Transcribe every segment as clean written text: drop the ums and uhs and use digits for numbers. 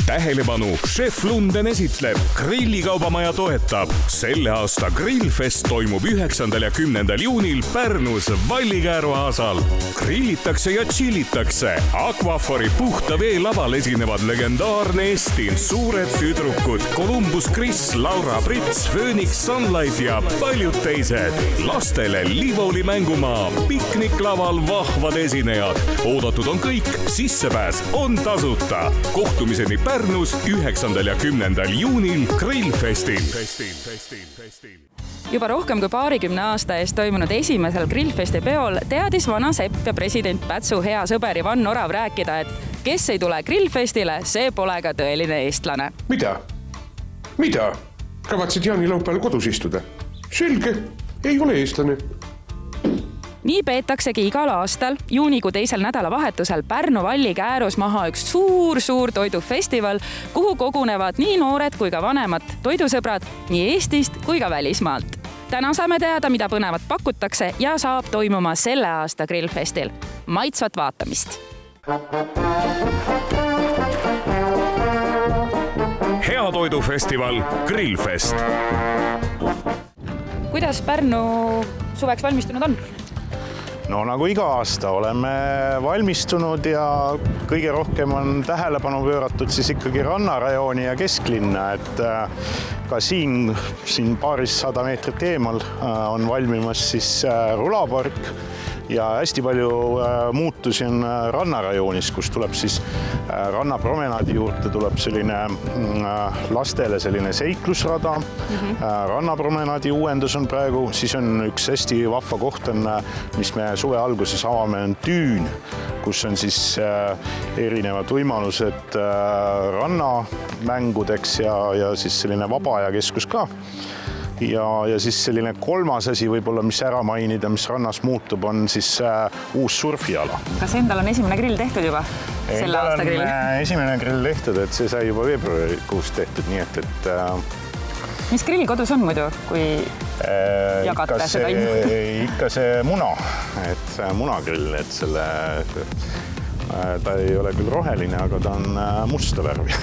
Tähelepanu, Chef Lunden esitleb, Grillikaubamaja toetab. Selle aasta Grillfest toimub 9. ja 10. juunil Pärnus Vallikääru aasal. Grillitakse ja chillitakse. Aquafori puhta vee laval esinevad legendaarne Estin, suured tüdrukud, Columbus Chris, Laura Brits, Phoenix Sunlight ja paljud teised. Lastele Livoli mängumaa, pikniklaval vahvad esinejad. Oodatud on kõik, sissepääs on tasuta. Kohtumiseni Pärnus 9. ja 10. juunil Grillfestil. Juba rohkem kui paarikümne aasta eest toimunud esimesel Grillfesti peol teadis vana sepp ja president Pätsu hea sõber Ivan Orav rääkida, et kes ei tule Grillfestile, see pole ka tõeline eestlane. Mida? Kavatsid jaanilaupäeval kodus istuda? Selge, ei ole eestlane. Nii peetaksegi igal aastal juunikuu teisel nädalavahetusel Pärnu Vallikäärus maha üks suur toidufestival, kuhu kogunevad nii noored kui ka vanemad toidusõbrad nii Eestist kui ka välismaalt. Täna saame teada, mida põnevat pakutakse ja saab toimuma selle aasta Grillfestil. Maitsvat vaatamist! Hea toidufestival Grillfest. Kuidas Pärnu suveks valmistunud on? No nagu iga aasta oleme valmistunud ja kõige rohkem on tähelepanu pööratud siis ikkagi rannarajooni ja kesklinna, et ka siin paarisada meetrit eemal on valmimas siis rulapark ja hästi palju muutusi on rannarajoonis, kus tuleb siis rannapromenaadi juurde tuleb selline lastele selline seiklusrada. Rannapromenaadi uuendus on praegu, siis on üks hästi vahva koht, mis me suve alguses avame, on Tüün, kus on siis erinevad võimalused rannamängudeks ja siis selline vaba aja keskus ka. Ja siis selline kolmas asi võib-olla, mis ära mainida, mis rannas muutub, on siis uus surfiala. Kas endal on esimene grill tehtud juba? Selle aasta grill? Esimene grill tehtud, et see sai juba veebruarikuus tehtud, nii et... Mis grill kodus on muidu, kui jagate seda info? Ikka see muna, et munagrill, et selle... Ta ei ole küll roheline, aga ta on musta värvi.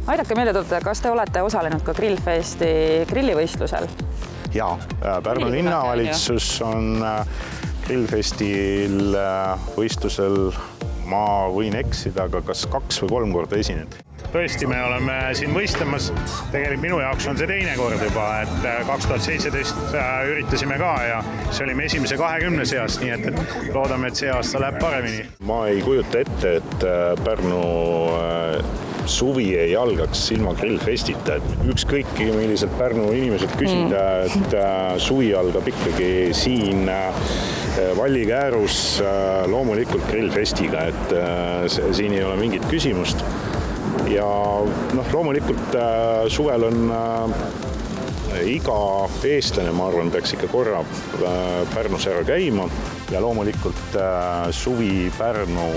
Aidake meelde tulla, kas te olete osalenud ka Grillfesti grillivõistlusel? Jaa, Pärnu linnavalitsus on Grillfestil võistlusel, ma võin eksida, aga kas 2 või 3 korda esinenud. Tõesti, me oleme siin võistlemas. Tegelikult minu jaoks on see teine kord juba, et 2017 üritasime ka ja see oli me esimese 20 seas, nii et loodame, et see aasta läheb paremini. Ma ei kujuta ette, et Pärnu suvi ei algaks ilma Grillfestita, et ükskõik milliselt Pärnu inimesed küsida, et suvi algab ikkagi siin Vallikäärus loomulikult Grillfestiga, et siin ei ole mingit küsimust. Ja loomulikult suvel on iga eestlane, ma arvan, peaks ikka korra Pärnus ära käima ja loomulikult suvi Pärnu,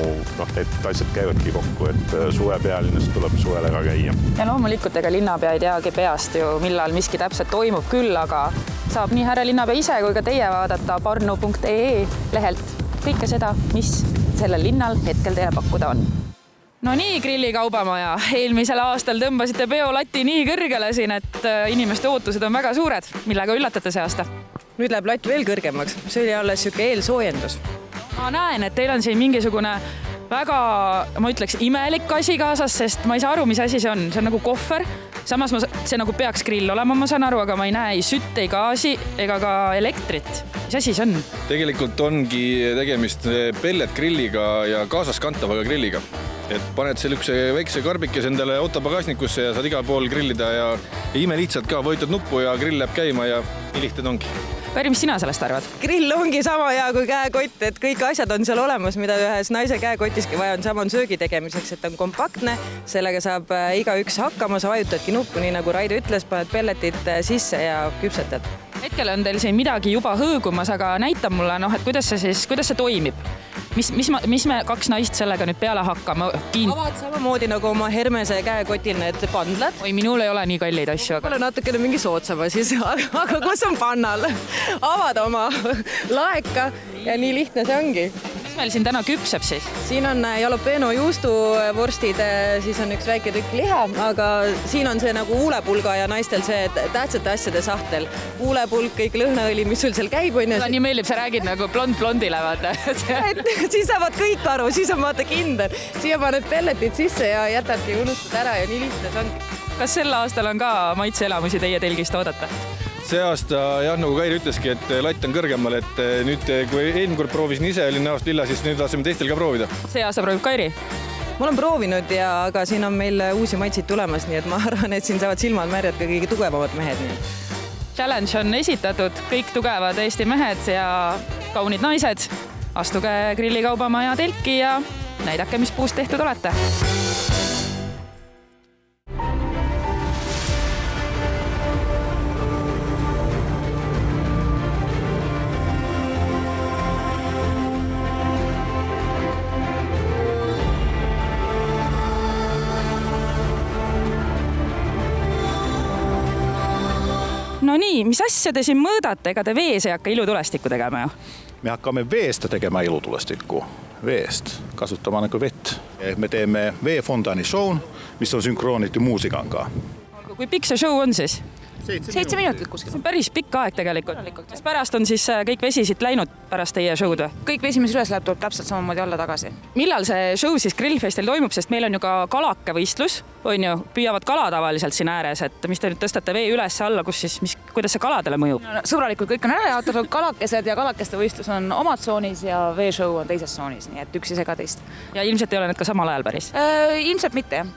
need asjad käivadki kokku, et suve pealinnas tuleb suvel ära käia. Ja loomulikult ega linnapea ei teagi peast ju, millal miski täpselt toimub küll, aga saab nii härra linnapea ise kui ka teie vaadata parnu.ee lehelt kõike seda, mis sellel linnal hetkel teile pakkuda on. No nii, Grillikaubamaja. Eelmisel aastal tõmbasite peolati nii kõrgele siin, et inimeste ootused on väga suured. Millega üllatate see aasta? Nüüd läheb latt veel kõrgemaks. See oli alles siuke eelsoojendus. Ma näen, et teil on siin mingisugune väga, ma ütleks, imelik asi kaasas, sest ma ei saa aru, mis asi see on. See on nagu kohver. Samas see nagu peaks grill olema, ma saan aru, aga ma ei näe ei sütt, ei gaasi ega ka elektrit. Mis asi see on? Tegelikult ongi tegemist pelletgrilliga ja kaasaskantavaga grilliga. Et paned sellise väikse karbikes endale autopagasnikusse ja saad igal pool grillida ja ime lihtsalt ka, võitad nuppu ja grill läheb käima ja nii lihtne ongi. Päri, mis sina sellest arvad? Grill ongi sama hea kui käekott, et kõik asjad on seal olemas, mida ühes naise käekotiski vaja on sama söögi tegemiseks, et on kompaktne, sellega saab igaüks hakkama, sa vajutadki nuppu, nii nagu Raido ütles, paned pelletit sisse ja küpsetad. Hetkel on teil siin midagi juba hõõgumas, aga näita mulle, et kuidas see toimib? Mis me 2 naist sellega nüüd peale hakkama? Avad samamoodi nagu oma Hermese käekotil need pandlad. Oi, minul ei ole nii kalleid asju. Aga... natukene mingi soodsama siis, aga kus on pannal? Avad oma laeka ja nii lihtne see ongi. meil siin täna küpseb siis? Siin on jalapeno juustuvorstid, siis on üks väike tükk liha, aga siin on see nagu huulepulga ja naistel see tähtsate asjade sahtel. Huulepulk, kõik lõhnaõli, mis sul seal käib, on ju. Nii meeldib, sa räägid nagu blondile, vaata. Siis saavad kõik aru, siis on vaata kindel. Siia paned pelletid sisse ja jätadki unustad ära ja nii lihtne see ongi. Kas sel aastal on ka maitseelamusi teie telgist oodata? See aasta jah, nagu Kairi ütleski, et latt on kõrgemal, et nüüd, kui eelmine kord proovisin ise Linnavast lilla, siis nüüd laseme teistel ka proovida. See aasta proovib Kairi? Ma olen proovinud, aga siin on meil uusi maitseid tulemas, nii et ma arvan, et siin saavad silmad märjad ka kõige tugevamad mehed. Challenge on esitatud, kõik tugevad Eesti mehed ja kaunid naised. Astuge grillikaubamaja telki ja näidake, mis puust tehtud olete. No nii, mis asja te siin mõõdate? Ega te vees ei hakka ilutulestikku tegema ju? Me hakkame veest tegema ilutulestikku. Veest. Kasutama nagu vett. Me teeme veefondani show, mis on synkrooniti muusikan ka. Kui pikk see show on siis? 7 minutit kuskil. See on päris pikk aeg tegelikult. Kas pärast on siis kõik vesi siit läinud pärast teie show'd või? Kõik vesi, mis üles läheb, tuleb täpselt samamoodi alla tagasi. Millal see show siis Grillfestil toimub, sest meil on ju ka kalakevõistlus, on ju, püüavad kala tavaliselt siin ääres, et mis te nüüd tõstate vee üles alla, kus siis, kuidas see kaladele mõjub? No, sõbralikult kõik on ära jaotatud, kalakesed ja kalakeste võistlus on omad tsoonis ja veeshow on teises tsoonis, nii et üks ei sega teist. Ja ilmselt ei ole need ka samal ajal päris? Ilmselt mitte, jah.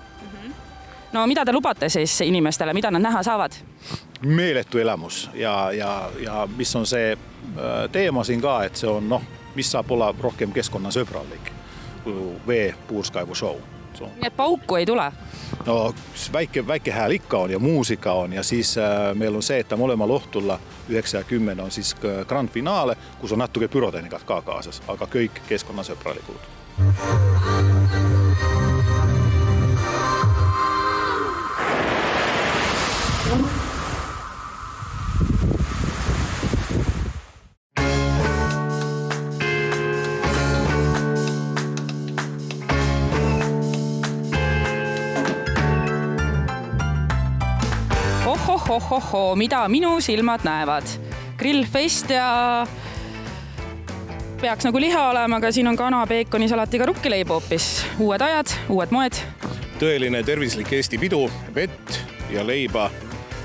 No mida te lubate siis inimestele, mida nad näha saavad? Meeletu elamus ja mis on see teema siin ka, et see on, mis saab olla rohkem keskkonnasõbralik kui vee puurskaivu show. Nii et pauku ei tule? No väike hääl ikka on ja muusika on ja siis meil on see, että molemmal ohtulla 9 ja 10 on siis grand finaale, kus on natuke pyrotehnikat ka kaasas, aga kõik keskkonnasõbralikud. Ohohohoho, mida minu silmad näevad. Grillfest ja peaks nagu liha olema, aga siin on kana, peekoni, salatiga rukkileib hoopis. Uued ajad, uued moed. Tõeline tervislik Eesti pidu, vett ja leiba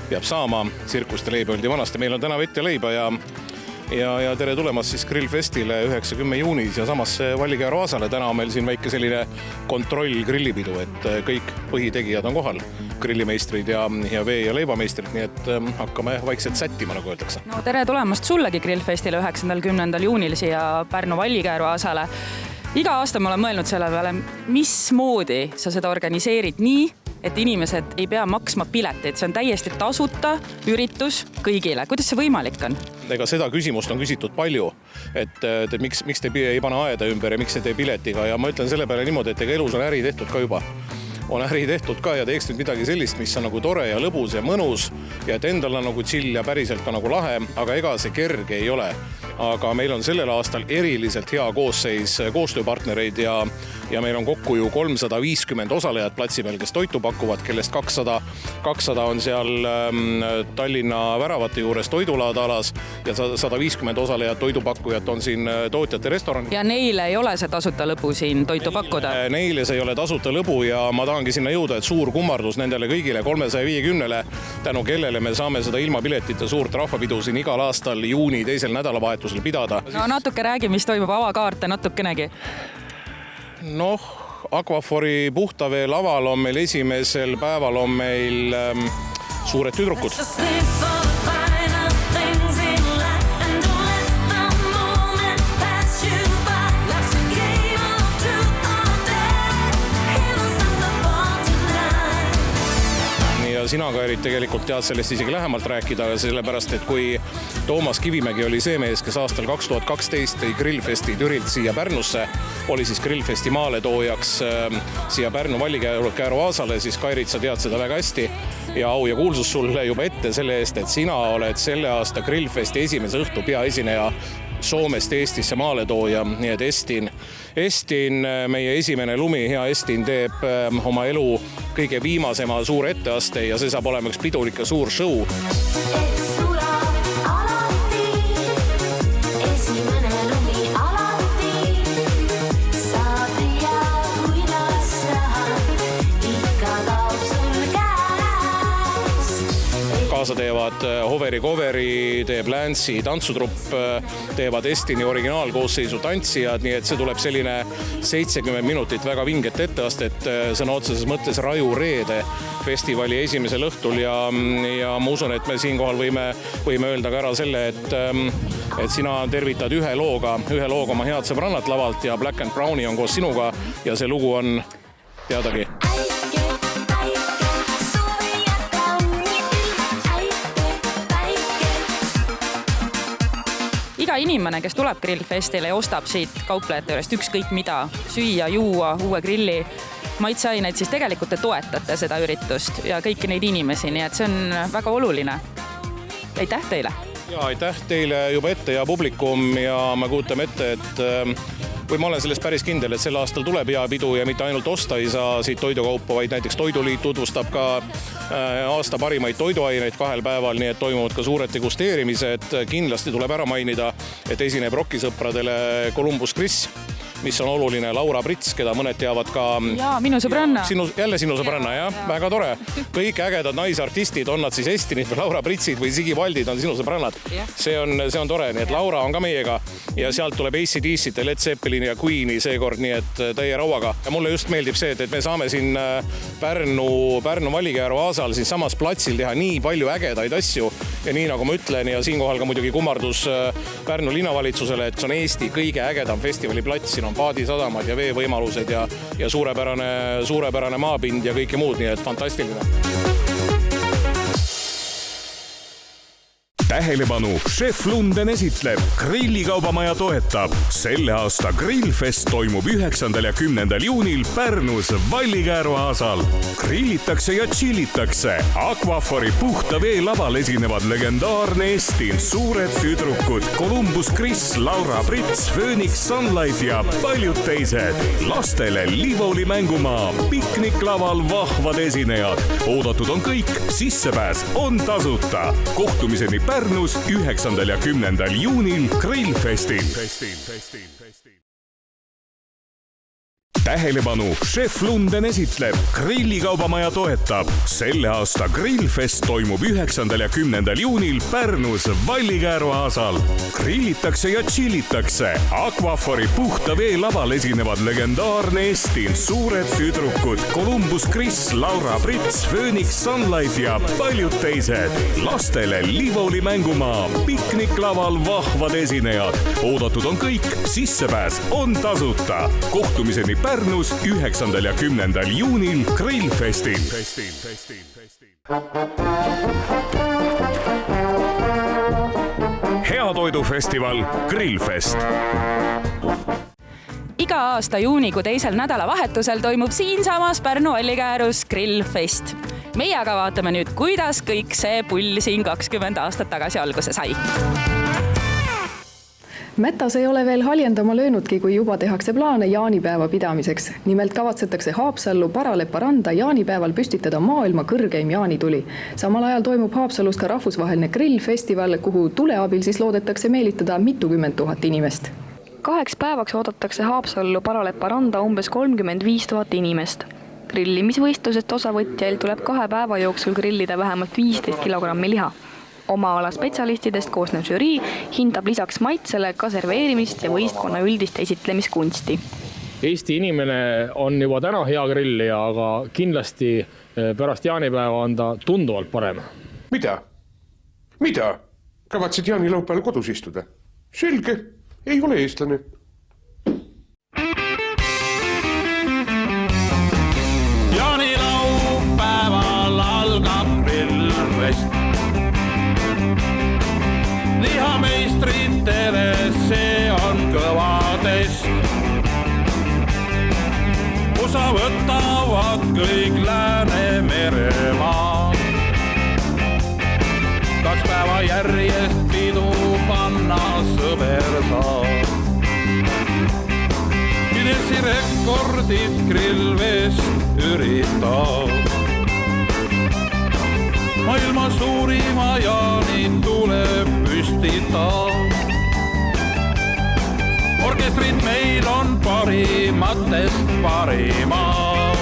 peab saama. Tsirkuste leiba oldi vanasti. Meil on täna vett ja leiba ja tere tulemast siis Grillfestile 9-10 juunis ja samasse Vallikäru Aasale. Täna on meil siin väike selline kontroll grillipidu, et kõik põhitegijad on kohal. Grillimeistrid ja vee- ja leibameistrid, nii et hakkame vaikselt sättima, nagu öeldakse. No tere tulemast sullegi Grillfestile 9-10 juunil siia Pärnu Vallikäru Aasale. Iga aasta ma olen mõelnud selle peale, mismoodi sa seda organiseerid nii, et inimesed ei pea maksma pileteid. See on täiesti tasuta üritus kõigile. Kuidas see võimalik on? Ega seda küsimust on küsitud palju, et miks te ei pane aeda ümber ja miks te tee piletiga ja ma ütlen selle peale niimoodi, et ega elus on äri tehtud ka juba. On äri tehtud ka ja teeks nüüd midagi sellist, mis on nagu tore ja lõbus ja mõnus ja et endal on nagu chill ja päriselt ka nagu lahe, aga ega see kerge ei ole. Aga meil on sellel aastal eriliselt hea koosseis koostööpartnereid ja meil on kokku ju 350 osalejat platsi peal, kes toitu pakuvad, kellest 200 on seal Tallinna väravate juures toidulaada alas ja 150 osalejat toidupakkujat on siin tootjate restoran. Ja neile ei ole see tasuta lõbu siin toitu pakkuda? Neile see ei ole tasuta lõbu ja ma tahangi sinna jõuda, et suur kummardus nendele kõigile 350-le, tänu kellele me saame seda ilma piletita suurt rahvapidu siin igal aastal juuni teisel nädalavahetusel pidada. No natuke räägi, mis toimub avakaarte natukenegi. Aquafori puhtavee laval on meil esimesel päeval on meil suured tüdrukud. Sina, Kairit, tegelikult tead sellest isegi lähemalt rääkida, sellepärast, et kui Toomas Kivimägi oli see mees, kes aastal 2012 tõi Grillfesti Türilt siia Pärnusse, oli siis Grillfesti maaletoojaks siia Pärnu Vallikäru Aasale, siis Kairit, sa tead seda väga hästi ja au ja kuulsus sulle juba ette selle eest, et sina oled selle aasta Grillfesti esimese õhtu peaesineja Soomest Eestisse maaletooja, nii et Estin Estin, meie esimene lumi, hea Estin teeb oma elu kõige viimasema suur etteaste ja see saab olema üks pidulik ja suur show. Kaasa teevad Hoveri Coveri, teeb Lance'i tantsutrupp, teevad Estini originaalkoosseisu tantsijad, nii et see tuleb selline 70 minutit väga vinget etteastet sõna otseses mõttes Raju Reede festivali esimesel õhtul ja ma usun, et me siinkohal võime öelda ka ära selle, et sina tervitad ühe looga oma head sõbrannat lavalt ja Black and Browni on koos sinuga ja see lugu on teadagi. Iga inimene, kes tuleb grillfestile ja ostab siit kauplejate juurest ükskõik mida, süüa, juua, uue grilli, maitseaineid, siis tegelikult te toetate seda üritust ja kõiki neid inimesi, nii et see on väga oluline. Aitäh teile! Ja aitäh teile juba ette ja publikum ja me kujutame ette, või ma olen sellest päris kindel, et sel aastal tuleb hea pidu ja mitte ainult osta ei saa siit toidukaupa, vaid näiteks Toiduliit tutvustab ka aasta parimaid toiduaineid 2 päeval, nii et toimuvad ka suured degusteerimised. Kindlasti tuleb ära mainida, et esineb rokkisõpradele Columbus Chris, mis on oluline, Laura Prits, keda mõned teavad ka... Jaa, minu sõbranna. Jälle sinu sõbranna, jah? Väga tore. Kõik ägedad naisartistid, on nad siis Estinid või Laura Pritsid või Sigi Valdid on sinu sõbrannad. See on tore, nii et Laura on ka meiega ja sealt tuleb AC/DC, Led Zeppelini ja Queeni seekord, nii et täie rauaga. Ja mulle just meeldib see, et me saame siin Pärnu Vallikääru aasal siin samas platsil teha nii palju ägedaid asju ja nii nagu ma ütlen ja siinkohal ka muidugi kummardus Pärnu linnavalitsusele, et see on Eesti kõige ägedam festivaliplats, siin on paadisadamad ja veevõimalused ja suurepärane maapind ja kõike muud, nii et fantastiline. Tähelepanu, Chef Lunden esitleb, Grillikaubamaja toetab. Selle aasta Grillfest toimub 9. ja 10. juunil Pärnus Vallikääru aasal. Grillitakse ja chillitakse. Aquafori puhta vee laval esinevad legendaarne Estin, suured tüdrukud, Columbus Chris, Laura Prits, Phoenix Sunlight ja paljud teised. Lastele Livoli mängumaa, pikniklaval vahvad esinejad. Oodatud on kõik, sissepääs on tasuta. Kohtumiseni Pärnus 9. ja 10. juunil Grillfestil. Tähelepanu, Chef Lunden esitleb, Grillikaubamaja toetab. Selle aasta Grillfest toimub 9. ja 10. juunil Pärnus Vallikääru aasal. Grillitakse ja chillitakse. Aquafori puhta vee laval esinevad legendaarne Estin, suured tüdrukud, Columbus Chris, Laura Prits, Phoenix Sunlight ja paljud teised. Lastele Livoli mängumaa, pikniklaval vahvad esinejad. Oodatud on kõik, sissepääs on tasuta. Kohtumiseni Pärnus 9. ja 10. juunil Grillfestil. Heatoidufestival Grillfest. Iga aasta juunikuu teisel nädalavahetusel toimub siinsamas Pärnu Vallikäärus Grillfest. Meie aga vaatame nüüd, kuidas kõik see pull siin 20 aastat tagasi alguse sai. Mätas ei ole veel haljendama löönudki, kui juba tehakse plaane jaanipäeva pidamiseks. Nimelt kavatsetakse Haapsallu Paralepa randa jaanipäeval püstitada maailma kõrgeim jaanituli. Samal ajal toimub Haapsalus ka rahvusvaheline grillfestival, kuhu tule abil siis loodetakse meelitada mitukümmend tuhat inimest. 2 päevaks oodatakse Haapsallu Paralepa randa umbes 35 000 inimest. Grillimisvõistlusest osavõtjail tuleb 2 päeva jooksul grillida vähemalt 15 kilogrammi liha. Oma ala spetsialistidest koosnev žürii hindab lisaks maitsele ka serveerimist ja võistkonna üldist esitlemiskunsti. Eesti inimene on juba täna hea grillija, aga kindlasti pärast jaanipäeva on ta tunduvalt parem. Mida? Kavatsid jaanilaupäeval kodus istuda? Selge, ei ole eestlane. Jaanilaupäeval algab grillfest. Lihameistritele see on kõvadest. Osa võtavad kõik Läänemeremaa. 2 päeva järjest pidu panna sõber saab. Pidi rekordid Grillfest üritab. Maailma suurima Jaani tuleb püstitab. Orkestrid meil on parimatest parimad.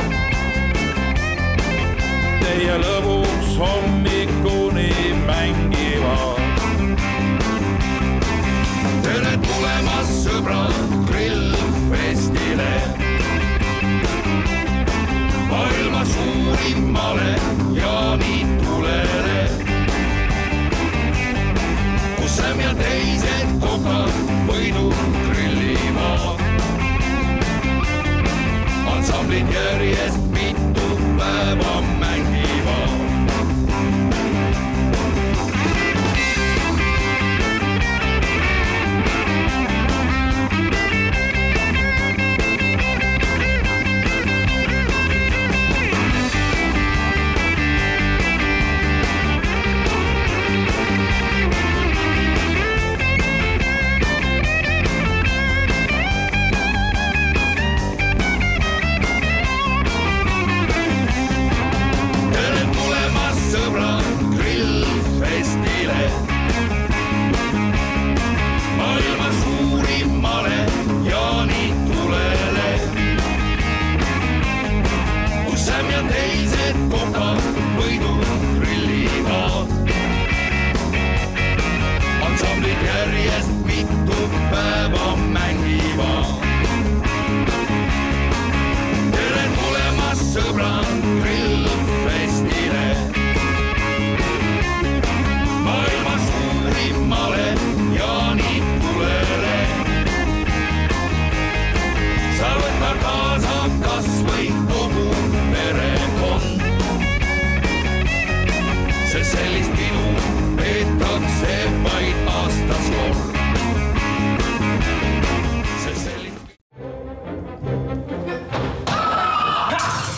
Teie lõbuks hommikuni mängivad. Tere tulemas sõbrad Grillfestile. Maailma suurimale jaanitulele. Kus Säm ja teised kokad võinud grillimaa. Ansamblid järjest mitu päeva mängivad.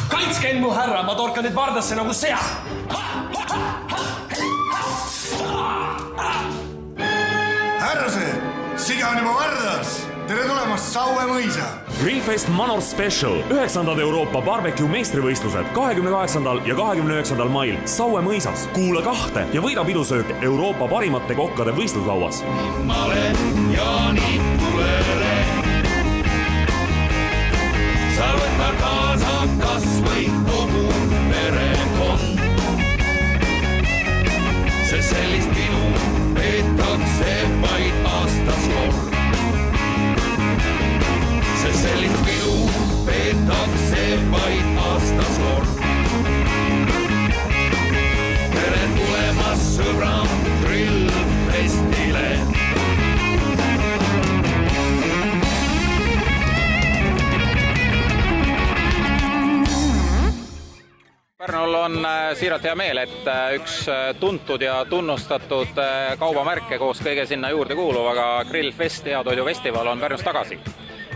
Kaitsken mu härra, ma torkan nüüd vardasse nagu sea. Härrase, siga on juba vardas. Tere tulemast Saue mõisa. Grillfest Manor Special, 9. Euroopa barbecue meistrivõistlused 28. ja 29. mail Saue mõisas. Kuula 2 ja võida pidusöök Euroopa parimate kokkade võistluslauas. Male Jaani tulele. Sa võtta kaasa kas või kogu perekond. See sellist pidu peetakse vaid aastas kord. See sellist pidu peetakse vaid aastas kord. Tere tulemas sõbrad Grillfestile. Pärnul on siiralt hea meel, et üks tuntud ja tunnustatud kaubamärke koos kõige sinna juurde kuuluvaga Grillfest Heatoidufestival on Pärnus tagasi.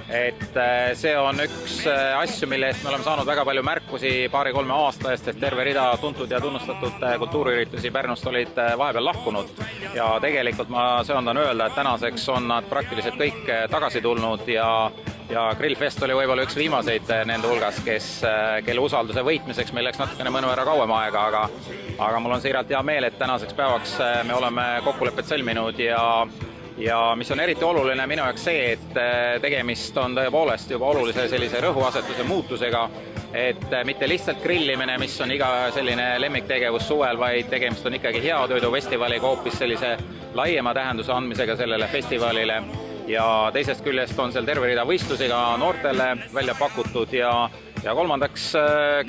Et see on üks asju, mille eest me oleme saanud väga palju märkusi 2-3 aasta eest, et terve rida tuntud ja tunnustatud kultuuriüritusi Pärnust olid vahepeal lahkunud. Ja tegelikult ma söandan öelda, et tänaseks on nad praktiliselt kõik tagasi tulnud ja Grillfest oli võib-olla üks viimaseid nende hulgas, kelle usalduse võitmiseks meil läks natukene mõnevõrra kauem aega, aga mul on siiralt hea meel, et tänaseks päevaks me oleme kokkulepped sõlminud ja mis on eriti oluline minu jaoks see, et tegemist on tõepoolest juba olulise sellise rõhuasetuse muutusega, et mitte lihtsalt grillimine, mis on iga selline lemmiktegevus suvel, vaid tegemist on ikkagi heatoidufestivaliga hoopis sellise laiema tähenduse andmisega sellele festivalile. Ja teisest küljest on seal terve rida võistlusega noortele välja pakutud ja kolmandaks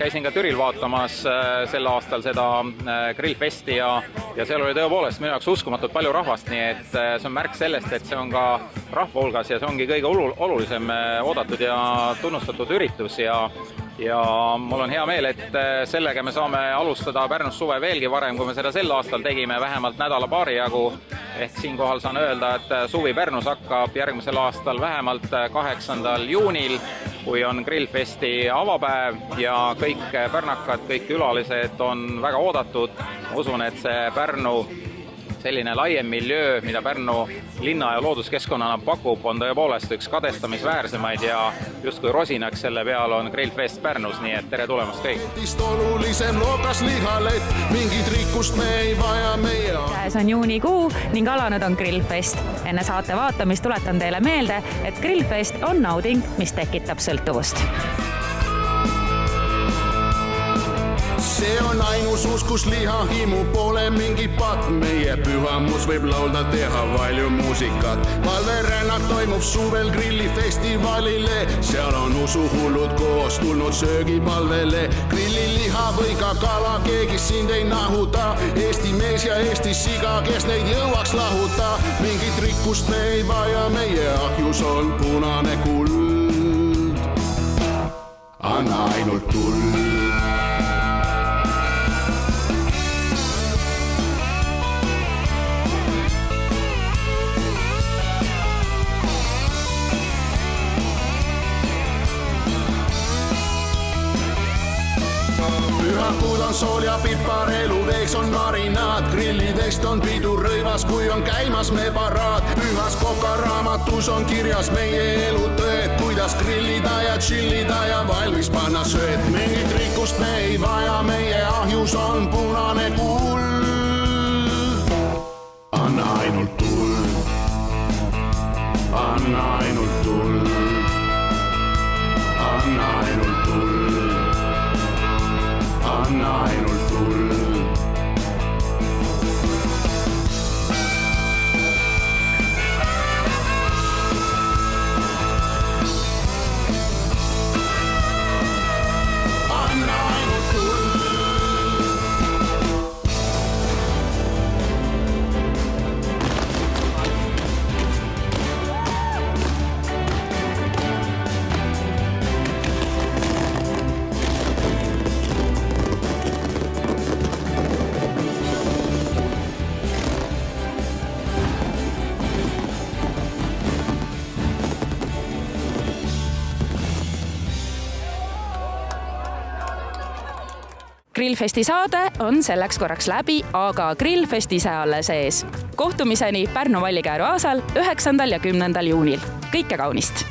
käisin ka Türil vaatamas sel aastal seda Grillfesti ja seal oli tõepoolest minu jaoks uskumatult palju rahvast, nii et see on märk sellest, et see on ka rahva hulgas ja see ongi kõige olulisem oodatud ja tunnustatud üritus ja mul on hea meel, et sellega me saame alustada Pärnus suve veelgi varem, kui me seda sel aastal tegime, vähemalt nädala-paari jagu. Ehk siinkohal saan öelda, et suvi Pärnus hakkab järgmisel aastal vähemalt 8. juunil, kui on Grillfesti avapäev ja kõik pärnakad, kõik külalised on väga oodatud. Ma usun, et see Pärnu selline laiem miljöö, mida Pärnu linna ja looduskeskkonnana pakub, on tõepoolest üks kadestamisväärsemaid ja justkui rosinaks selle peal on Grillfest Pärnus, nii et tere tulemast kõik. Olulisem lookas lihalet, mingit rikkust me ei vaja meie. Käes on juunikuu ning alanud on Grillfest. Enne saate vaatamist tuletan teile meelde, et Grillfest on nauding, mis tekitab sõltuvust. See on ainus uskus lihahimu, pole mingi pakk. Meie pühamus võib laulda, teha palju muusikat. Palverännak toimub suvel grillifestivalile. Seal on usuhullud koos tulnud söögipalvele. Grilliliha või ka kala, keegi sind ei nahuta. Eesti mees ja Eesti siga, kes neid jõuaks lahuta. Mingit rikkust me ei vaja, meie ahjus on punane kuld. Anna ainult tuld. Pühakuud on sool ja pipar, eluveeks on marinaad. Grillidest on pidu rõivas, kui on käimas me paraad. Pühas kokaraamatus on kirjas meie elutõed, kuidas grillida ja chillida ja valmis panna sööd. Mingit rikkust me ei vaja, meie ahjus on punane kuld. Anna ainult tuld, anna ainult tuld, anna ainult tuld. Anna ainult tuld. Anna ainult tuld. Grillfesti saade on selleks korraks läbi, aga Grillfest ise alles ees. Kohtumiseni Pärnu Vallikääru aasal 9. ja 10. juunil. Kõike kaunist!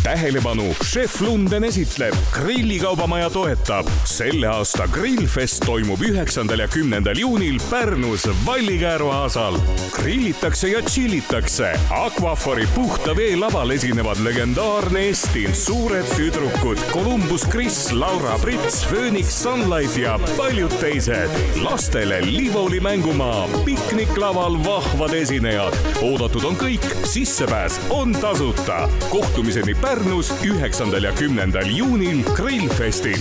Tähelepanu, Chef Lunden esitleb, Grillikaubamaja toetab. Selle aasta Grillfest toimub 9. ja 10. juunil Pärnus Vallikääru aasal. Grillitakse ja chillitakse. Aquafori puhta vee laval esinevad legendaarne Estin, suured tüdrukud, Columbus Chris, Laura Brits, Phoenix Sunlight ja paljud teised. Lastele Livoli mängumaa, pikniklaval vahvad esinejad. Oodatud on kõik, sissepääs on tasuta. Kohtumiseni Pärnus 9. ja 10. juunil Grillfestil.